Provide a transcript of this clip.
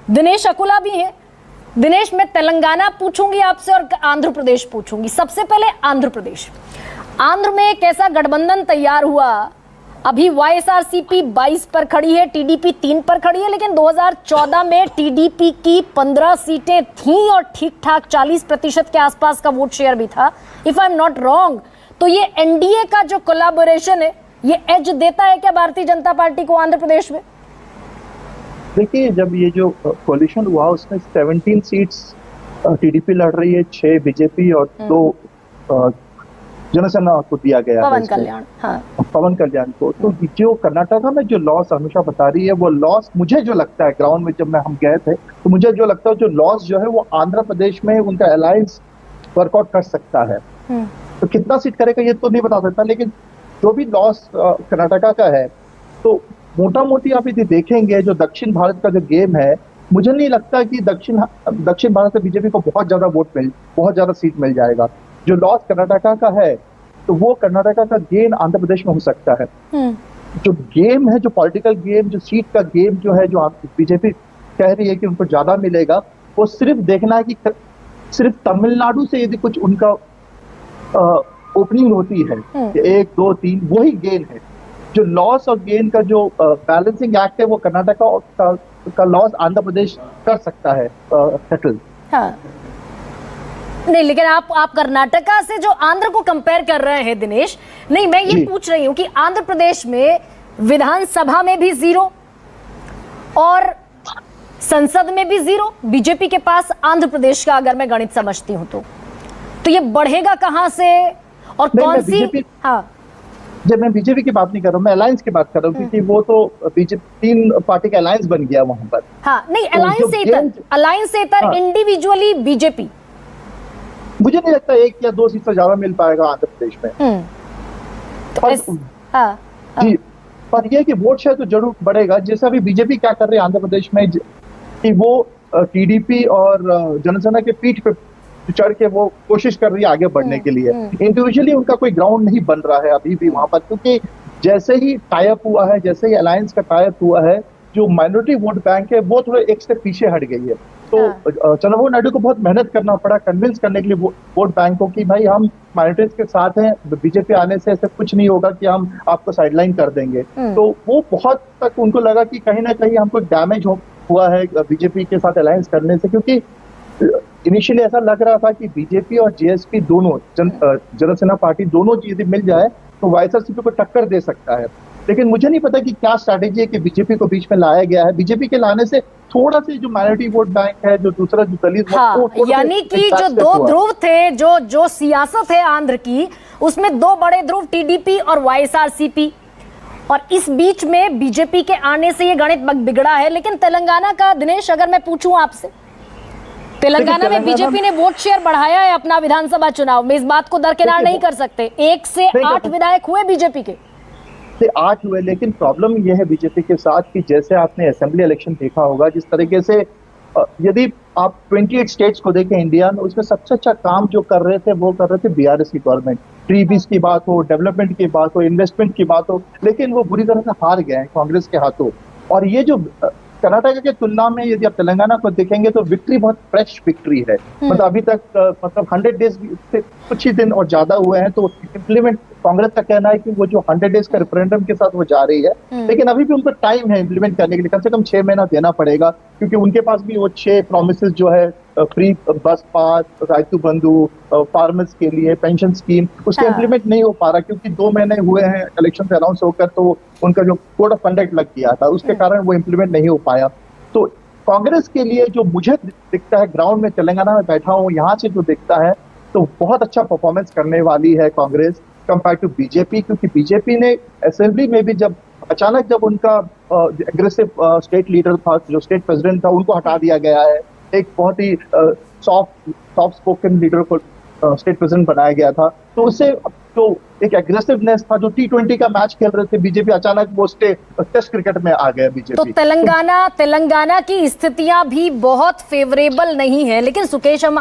दिनेश अकुला भी है। दिनेश, मैं तेलंगाना पूछूंगी आपसे और आंध्र प्रदेश पूछूंगी। सबसे पहले आंध्र प्रदेश। आंध्र में एक ऐसा गठबंधन तैयार हुआ, अभी वाईएसआरसीपी 22 पर खड़ी है, टीडीपी 3 पर खड़ी है, लेकिन 2014 में टीडीपी की 15 सीटें थीं और ठीक ठाक 40% के आसपास का वोट शेयर भी था, if I am not wrong. तो ये एनडीए का जो कोलैबोरेशन है, ये एज देता है क्या भारतीय जनता पार्टी को आंध्र प्रदेश में? देखिए, जब ये जो कोलिशन हुआ उसमें 17 सीट्स टीडीपी लड़ रही है, 6 बीजेपी और 2 जनसेना को दिया गया पवन कल्याण। हाँ। पवन कल्याण को। तो जो कर्नाटका में जो लॉस अनुषा बता रही है, वो लॉस मुझे जो लगता है ग्राउंड में जब हम गए थे, तो मुझे जो लगता है जो लॉस जो है वो आंध्र प्रदेश में उनका अलायंस वर्कआउट कर सकता है। तो कितना सीट करेगा ये तो नहीं बता सकता, लेकिन जो भी लॉस कर्नाटका का है, तो मोटा मोटी आप यदि देखेंगे जो दक्षिण भारत का जो गेम है, मुझे नहीं लगता कि दक्षिण भारत से बीजेपी को बहुत ज्यादा सीट मिल जाएगा। जो लॉस कर्नाटका का है, तो वो कर्नाटका का गेन आंध्र प्रदेश में हो सकता है। जो गेम है, जो पॉलिटिकल गेम, जो सीट का गेम जो है, जो बीजेपी कह रही है कि उनको ज्यादा मिलेगा, वो सिर्फ देखना है कि सिर्फ तमिलनाडु से यदि कुछ उनका ओपनिंग होती है, 1, 2, 3, वही गेन है। जो लॉस और गेन का जो बैलेंसिंग एक्ट है, वो कर्नाटका का लॉस आंध्र प्रदेश कर सकता है सेटल। हाँ। नहीं, लेकिन आप कर्नाटका से जो आंध्र को कंपेयर कर रहे हैं दिनेश, नहीं, मैं ये पूछ रही हूं कि आंध्र प्रदेश में विधानसभा में भी 0 और संसद में भी 0 बीजेपी के पास आंध्र प्रदेश का, अगर मैं गणित समझती हूं तो ये बढ़ेगा कहां से और कौन सी? हाँ, जब मैं बीजेपी की बात नहीं कर रहा हूँ, मैं अलायंस की बात कर रहा हूँ, क्योंकि वो तो बीजेपी 3 पार्टी का अलायंस बन गया वहां पर। हाँ, नहीं, अलायंस से इतर इंडिविजुअली बीजेपी, मुझे नहीं लगता 1 या 2 सीट से ज्यादा मिल पाएगा आंध्र प्रदेश में। जी, पर यह कि वोट शेयर तो जरूर बढ़ेगा। जैसा अभी बीजेपी क्या कर रही है आंध्र प्रदेश में, कि वो टीडीपी और जनसेना के पीठ पे चढ़ के वो कोशिश कर रही है आगे बढ़ने के लिए। इंडिविजुअली उनका कोई ग्राउंड नहीं बन रहा है अभी भी वहां पर, क्योंकि जैसे ही टाई अप हुआ है, जैसे ही अलायंस का टाई अप हुआ है, जो माइनॉरिटी वोट बैंक है वो थोड़ा एक स्टेप पीछे हट गई है। तो चंद्रबाबू नायडू को बहुत मेहनत करना पड़ा कन्विंस करने के लिए वोट बैंक को कि भाई हम माइनॉरिटीज के साथ हैं, बीजेपी आने से ऐसा कुछ नहीं होगा कि हम आपको साइडलाइन कर देंगे। तो वो बहुत तक उनको लगा कि कहीं ना कहीं हमको डैमेज हुआ है बीजेपी के साथ अलायंस करने से, क्योंकि इनिशियली ऐसा लग रहा था कि बीजेपी और जेएसपी दोनों, जनसेना पार्टी दोनों चीजें मिल जाए तो वाईएसआरसीपी को टक्कर दे सकता है। लेकिन मुझे नहीं पता कि क्या स्ट्रैटेजी है कि बीजेपी को बीच में लाया गया है। बीजेपी के लाने से थोड़ा सा जो माइनॉरिटी वोट बैंक है, जो दूसरा जो दलित, हाँ, यानी कि जो 2 ध्रुव थे, जो सियासत है आंध्र की, उसमें 2 बड़े ध्रुव टीडीपी और वाईएसआरसीपी, और इस बीच में बीजेपी के आने से ये गणित बिगड़ा है। लेकिन तेलंगाना का, दिनेश, अगर मैं पूछूं आपसे, तेलंगाना में बीजेपी ने वोट शेयर बढ़ाया है अपना विधानसभा चुनाव में, इस बात को दरकिनार नहीं कर सकते। 1 से 8 विधायक हुए बीजेपी के, 8 हुए। लेकिन प्रॉब्लम यह है बीजेपी के साथ कि जैसे आपने असेंबली इलेक्शन देखा होगा, जिस तरीके से यदि आप 28 स्टेट्स को देखें इंडिया में, उसमें सबसे अच्छा काम जो कर रहे थे वो कर रहे थे बीआरएस की गवर्नमेंट। ट्रीबीज की बात हो, डेवलपमेंट की बात हो, इन्वेस्टमेंट की बात हो, लेकिन वो बुरी तरह से हार गए हैं कांग्रेस के हाथों। और ये जो कर्नाटक के तुलना में यदि आप तेलंगाना को देखेंगे तो विक्ट्री बहुत फ्रेश विक्ट्री है। मतलब अभी तक 100 डेज से कुछ ही दिन और ज्यादा हुए हैं, तो इम्प्लीमेंट, कांग्रेस का कहना है कि वो जो 100 डेज का रेफरेंडम के साथ वो जा रही है, लेकिन अभी भी उनको टाइम है इम्प्लीमेंट करने के लिए। कम से कम 6 महीना देना पड़ेगा, क्योंकि उनके पास भी वो 6 प्रोमिसेस जो है, फ्री बस पास, राइतु बंधु, फार्मर्स के लिए पेंशन स्कीम, उसके इम्प्लीमेंट नहीं हो पा रहा, क्योंकि 2 महीने हुए हैं इलेक्शन से अनाउंस होकर, तो उनका जो कोड ऑफ कंडक्ट लग गया था, उसके कारण वो इम्प्लीमेंट नहीं हो पाया। तो कांग्रेस के लिए जो मुझे दिखता है ग्राउंड में, तेलंगाना में बैठा हूँ, यहाँ से जो दिखता है, तो बहुत अच्छा परफॉर्मेंस करने वाली है कांग्रेस कंपेयर टू बीजेपी। क्योंकि बीजेपी ने असेंबली में भी अचानक जब उनका एग्रेसिव स्टेट लीडर था, जो स्टेट प्रेसिडेंट था, उनको हटा दिया गया है। एक बहुत ही सॉफ्ट स्पोकन लीडर को स्टेट प्रेसिडेंट बनाया गया था, तो उससे तो एक एग्रेसिवनेस था। जो T20 का मैच खेल रहे थे बीजेपी, अचानक वो टेस्ट क्रिकेट में आ गया बीजेपी। तो तेलंगाना की स्थितियां भी बहुत फेवरेबल नहीं है। लेकिन सुकेश, हम